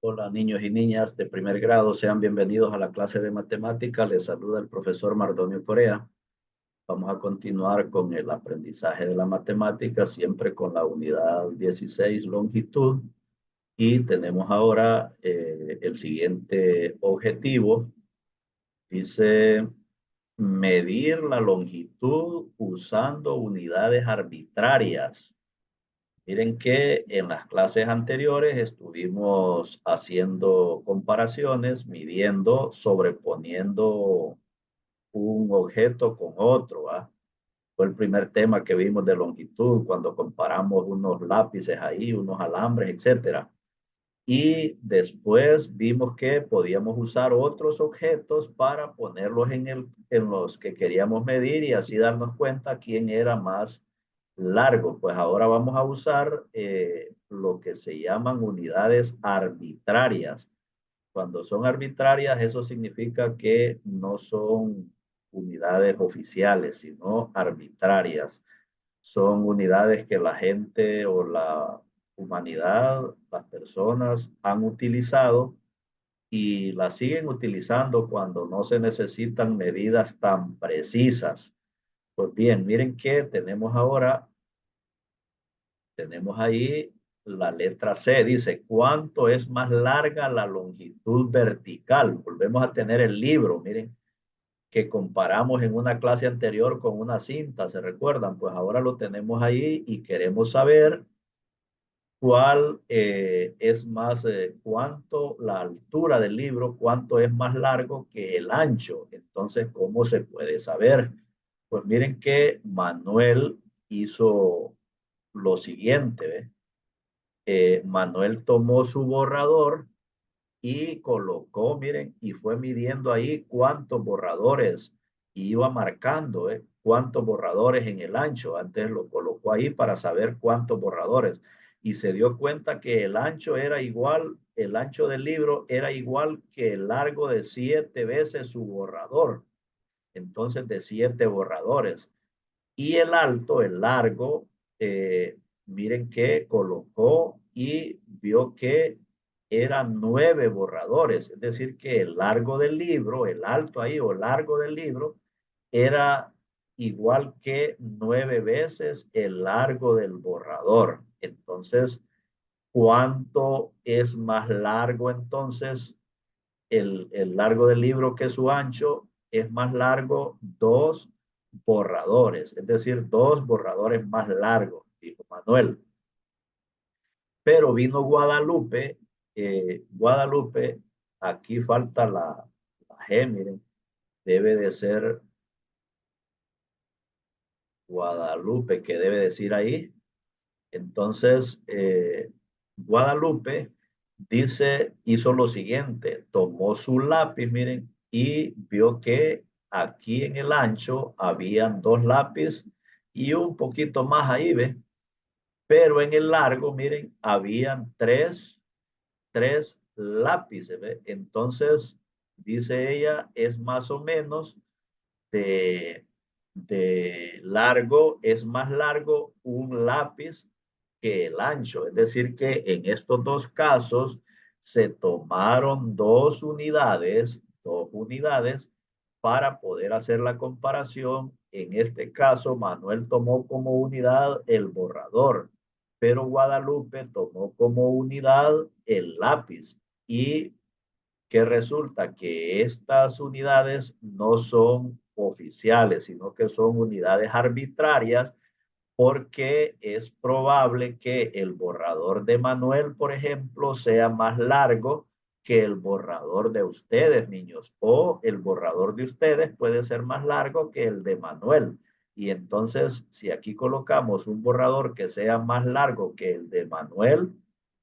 Hola niños y niñas de primer grado, sean bienvenidos a la clase de matemática. Les saluda el profesor Mardonio Corea. Vamos a continuar con el aprendizaje de la matemática, siempre con la unidad 16, longitud. Y tenemos ahora el siguiente objetivo. Dice medir la longitud usando unidades arbitrarias. Miren que en las clases anteriores estuvimos haciendo comparaciones, midiendo, sobreponiendo un objeto con otro, ¿va? Fue el primer tema que vimos de longitud cuando comparamos unos lápices ahí, unos alambres, etcétera. Y después vimos que podíamos usar otros objetos para ponerlos en los que queríamos medir y así darnos cuenta quién era más largo. Pues ahora vamos a usar lo que se llaman unidades arbitrarias. Cuando son arbitrarias, eso significa que no son unidades oficiales, sino arbitrarias. Son unidades que la gente o la humanidad, las personas han utilizado y las siguen utilizando cuando no se necesitan medidas tan precisas. Pues bien, miren que tenemos ahí la letra C, dice, ¿cuánto es más larga la longitud vertical? Volvemos a tener el libro, miren, que comparamos en una clase anterior con una cinta, ¿se recuerdan? Pues ahora lo tenemos ahí y queremos saber cuál es más, cuánto la altura del libro, cuánto es más largo que el ancho. Entonces, ¿cómo se puede saber? Pues miren que Manuel hizo lo siguiente, ¿ve? Manuel tomó su borrador y colocó, miren, y fue midiendo ahí cuántos borradores y iba marcando, cuántos borradores en el ancho. Antes lo colocó ahí para saber cuántos borradores y se dio cuenta que el ancho era igual, el ancho del libro era igual que el largo de 7 veces su borrador. Entonces, de 7 borradores. Y el alto, el largo, miren que colocó y vio que eran 9 borradores. Es decir, que el largo del libro, el alto ahí o largo del libro, era igual que 9 veces el largo del borrador. Entonces, ¿cuánto es más largo entonces el largo del libro que su ancho? Es más largo 2 borradores, es decir, 2 borradores más largos, dijo Manuel. Pero vino Guadalupe, Guadalupe, aquí falta la G, miren, debe de ser Guadalupe, que debe decir ahí. Entonces, Guadalupe dice, hizo lo siguiente, tomó su lápiz, miren, y vio que aquí en el ancho habían 2 lápices y un poquito más ahí, ¿ve? Pero en el largo, miren, habían tres lápices, ¿ve? Entonces, dice ella, es más o menos de, de largo, es más largo un lápiz que el ancho. Es decir, que en estos dos casos se tomaron dos unidades para poder hacer la comparación. En este caso, Manuel tomó como unidad el borrador, pero Guadalupe tomó como unidad el lápiz y que resulta que estas unidades no son oficiales, sino que son unidades arbitrarias porque es probable que el borrador de Manuel, por ejemplo, sea más largo que el borrador de ustedes, niños, o el borrador de ustedes puede ser más largo que el de Manuel. Y entonces, si aquí colocamos un borrador que sea más largo que el de Manuel,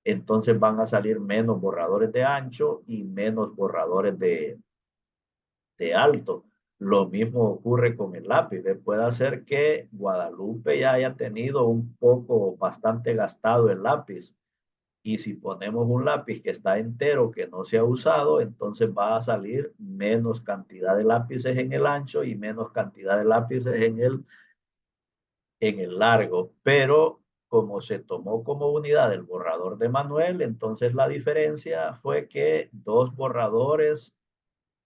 entonces van a salir menos borradores de ancho y menos borradores de alto. Lo mismo ocurre con el lápiz. Puede ser que Guadalupe ya haya tenido un poco, bastante gastado el lápiz. Y si ponemos un lápiz que está entero, que no se ha usado, entonces va a salir menos cantidad de lápices en el ancho y menos cantidad de lápices en el largo. Pero como se tomó como unidad el borrador de Manuel, entonces la diferencia fue que dos borradores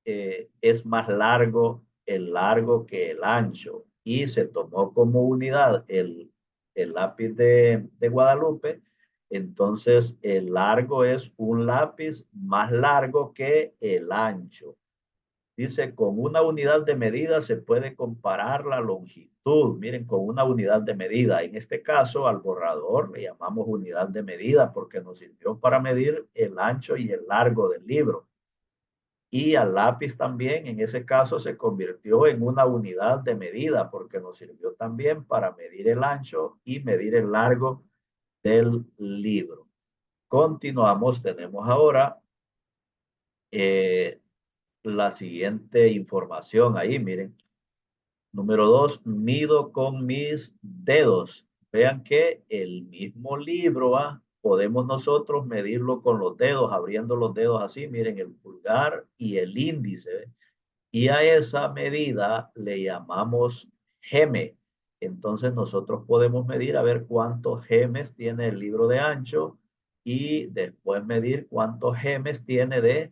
es más largo el largo que el ancho y se tomó como unidad el lápiz de Guadalupe. Entonces el largo es un lápiz más largo que el ancho. Dice, con una unidad de medida se puede comparar la longitud. Miren, con una unidad de medida. En este caso, al borrador le llamamos unidad de medida porque nos sirvió para medir el ancho y el largo del libro. Y al lápiz también, en ese caso, se convirtió en una unidad de medida porque nos sirvió también para medir el ancho y medir el largo del libro. Continuamos, tenemos ahora eh, la siguiente información ahí, miren. Número 2, mido con mis dedos. Vean que el mismo libro, podemos nosotros medirlo con los dedos, abriendo los dedos así, miren, el pulgar y el índice. ¿Ve? Y a esa medida le llamamos geme. Entonces nosotros podemos medir a ver cuántos gemes tiene el libro de ancho y después medir cuántos gemes tiene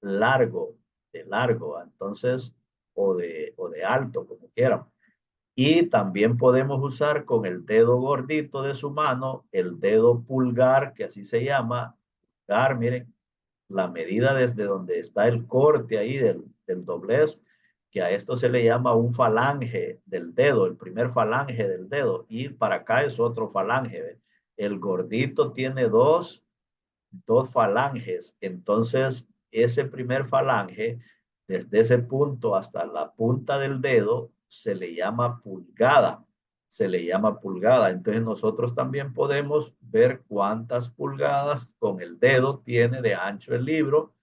largo, de largo, entonces, o de alto, como quieran. Y también podemos usar con el dedo gordito de su mano, el dedo pulgar, que así se llama, pulgar, miren, la medida desde donde está el corte ahí del doblez, que a esto se le llama un falange del dedo, el primer falange del dedo, y para acá es otro falange. ¿Ve? El gordito tiene dos falanges. Entonces, ese primer falange, desde ese punto hasta la punta del dedo, se le llama pulgada. Se le llama pulgada. Entonces, nosotros también podemos ver cuántas pulgadas con el dedo tiene de ancho el libro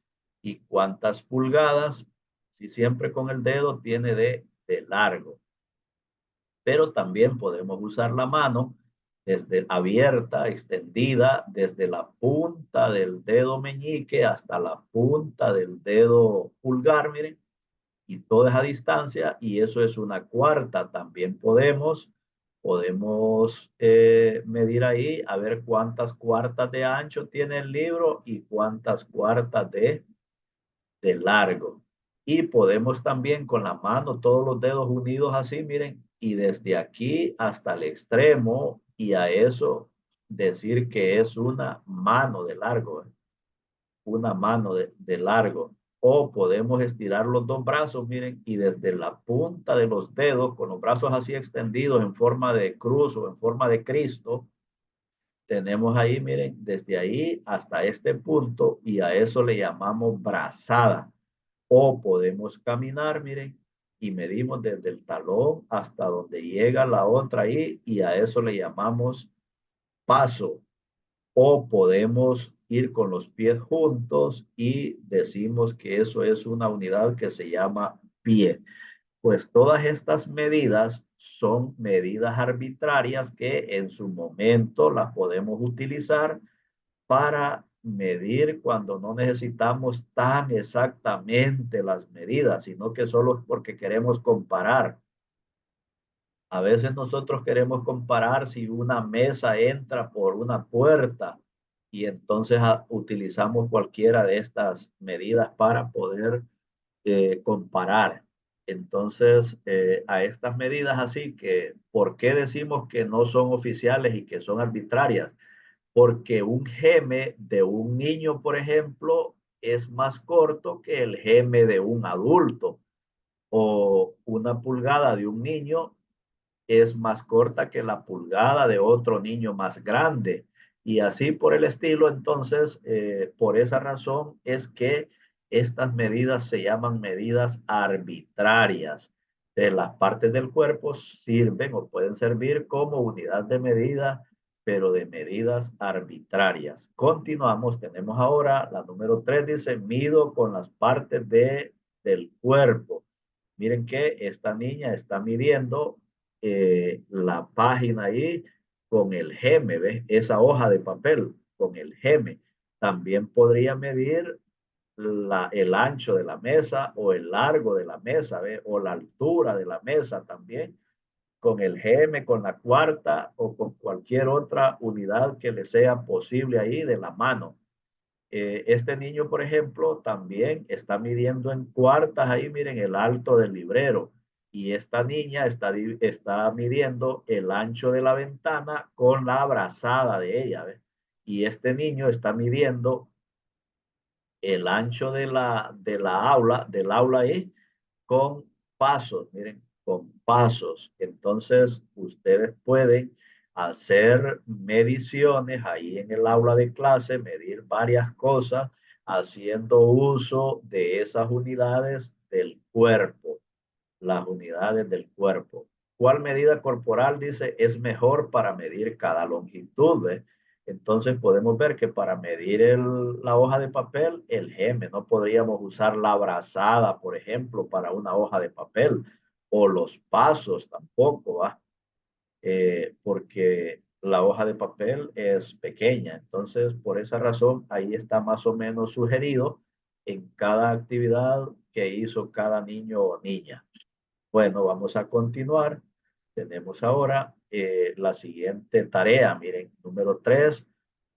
y cuántas pulgadas, si siempre con el dedo, tiene de largo. Pero también podemos usar la mano desde abierta, extendida, desde la punta del dedo meñique hasta la punta del dedo pulgar, miren, y toda esa distancia, y eso es una cuarta. También podemos medir ahí a ver cuántas cuartas de ancho tiene el libro y cuántas cuartas de largo. Y podemos también con la mano, todos los dedos unidos así, miren, y desde aquí hasta el extremo, y a eso decir que es una mano de largo, una mano de largo. O podemos estirar los dos brazos, miren, y desde la punta de los dedos, con los brazos así extendidos en forma de cruz o en forma de Cristo, tenemos ahí, miren, desde ahí hasta este punto, y a eso le llamamos brazada. O podemos caminar, miren, y medimos desde el talón hasta donde llega la otra ahí, y a eso le llamamos paso. O podemos ir con los pies juntos y decimos que eso es una unidad que se llama pie. Pues todas estas medidas son medidas arbitrarias que en su momento las podemos utilizar para medir cuando no necesitamos tan exactamente las medidas, sino que solo es porque queremos comparar. A veces nosotros queremos comparar si una mesa entra por una puerta y entonces utilizamos cualquiera de estas medidas para poder comparar. Entonces, a estas medidas así que, ¿por qué decimos que no son oficiales y que son arbitrarias? Porque un geme de un niño, por ejemplo, es más corto que el geme de un adulto, o una pulgada de un niño es más corta que la pulgada de otro niño más grande. Y así por el estilo, entonces, por esa razón es que estas medidas se llaman medidas arbitrarias. Las partes del cuerpo sirven o pueden servir como unidad de medida, pero de medidas arbitrarias. Continuamos, tenemos ahora la número 3, dice, mido con las partes del cuerpo. Miren que esta niña está midiendo la página ahí con el geme, ¿ves? Esa hoja de papel con el geme. También podría medir el ancho de la mesa o el largo de la mesa, ¿ves? O la altura de la mesa también con el GM, con la cuarta o con cualquier otra unidad que le sea posible ahí de la mano. Este niño, por ejemplo, también está midiendo en cuartas ahí, miren, el alto del librero. Y esta niña está midiendo el ancho de la ventana con la abrazada de ella, ¿ves? Y este niño está midiendo el ancho del aula ahí con pasos, miren, con pasos. Entonces, ustedes pueden hacer mediciones ahí en el aula de clase, medir varias cosas, haciendo uso de esas unidades del cuerpo, las unidades del cuerpo. ¿Cuál medida corporal, dice, es mejor para medir cada longitud? ¿Ve? Entonces podemos ver que para medir la hoja de papel, el geme, no podríamos usar la brazada, por ejemplo, para una hoja de papel, o los pasos tampoco, ¿va? Porque la hoja de papel es pequeña. Entonces, por esa razón, ahí está más o menos sugerido en cada actividad que hizo cada niño o niña. Bueno, vamos a continuar. Tenemos ahora la siguiente tarea. Miren, número 3.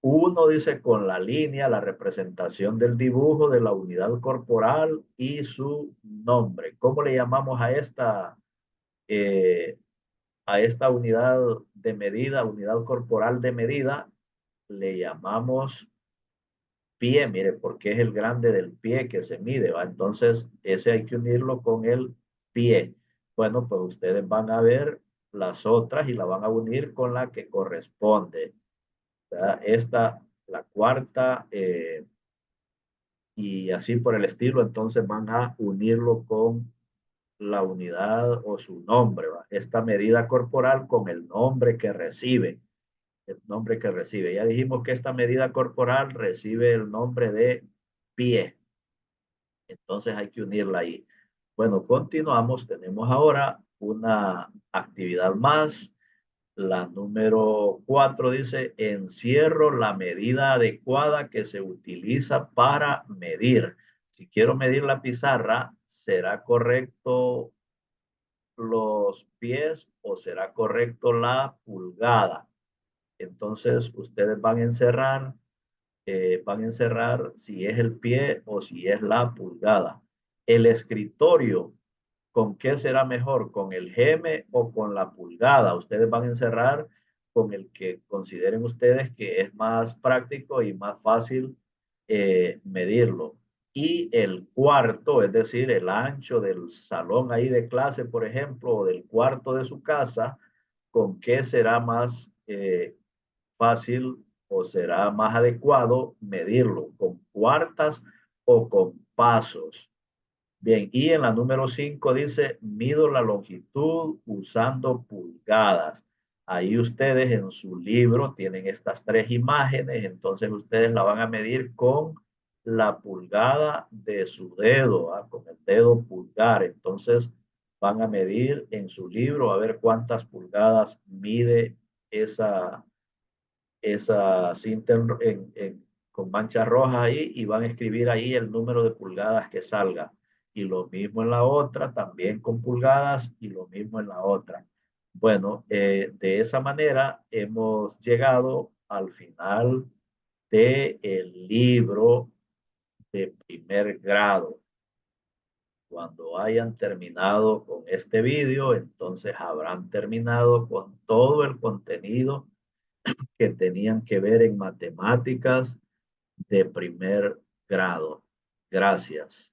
Uno dice con la línea, la representación del dibujo de la unidad corporal y su nombre. ¿Cómo le llamamos a esta unidad de medida, unidad corporal de medida? Le llamamos pie, mire, porque es el grande del pie que se mide, ¿va? Entonces, ese hay que unirlo con el pie. Bueno, pues ustedes van a ver las otras y la van a unir con la que corresponde, ¿verdad? Esta, la cuarta, y así por el estilo, entonces van a unirlo con la unidad o su nombre, ¿va? Esta medida corporal con el nombre que recibe. El nombre que recibe. Ya dijimos que esta medida corporal recibe el nombre de pie. Entonces hay que unirla ahí. Bueno, continuamos. Tenemos ahora una actividad más. La número 4 dice, encierro la medida adecuada que se utiliza para medir. Si quiero medir la pizarra, ¿será correcto los pies o será correcto la pulgada? Entonces, ustedes van a encerrar si es el pie o si es la pulgada. El escritorio, ¿con qué será mejor? ¿Con el geme o con la pulgada? Ustedes van a encerrar con el que consideren ustedes que es más práctico y más fácil medirlo. Y el cuarto, es decir, el ancho del salón ahí de clase, por ejemplo, o del cuarto de su casa, ¿con qué será más fácil o será más adecuado medirlo? ¿Con cuartas o con pasos? Bien, y en la número 5 dice, mido la longitud usando pulgadas. Ahí ustedes en su libro tienen estas tres imágenes, entonces ustedes la van a medir con la pulgada de su dedo, ¿ah? Con el dedo pulgar. Entonces van a medir en su libro a ver cuántas pulgadas mide esa, esa cinta con manchas rojas ahí y van a escribir ahí el número de pulgadas que salga. Y lo mismo en la otra, también con pulgadas y lo mismo en la otra. Bueno, de esa manera hemos llegado al final del libro de primer grado. Cuando hayan terminado con este vídeo, entonces habrán terminado con todo el contenido que tenían que ver en matemáticas de primer grado. Gracias.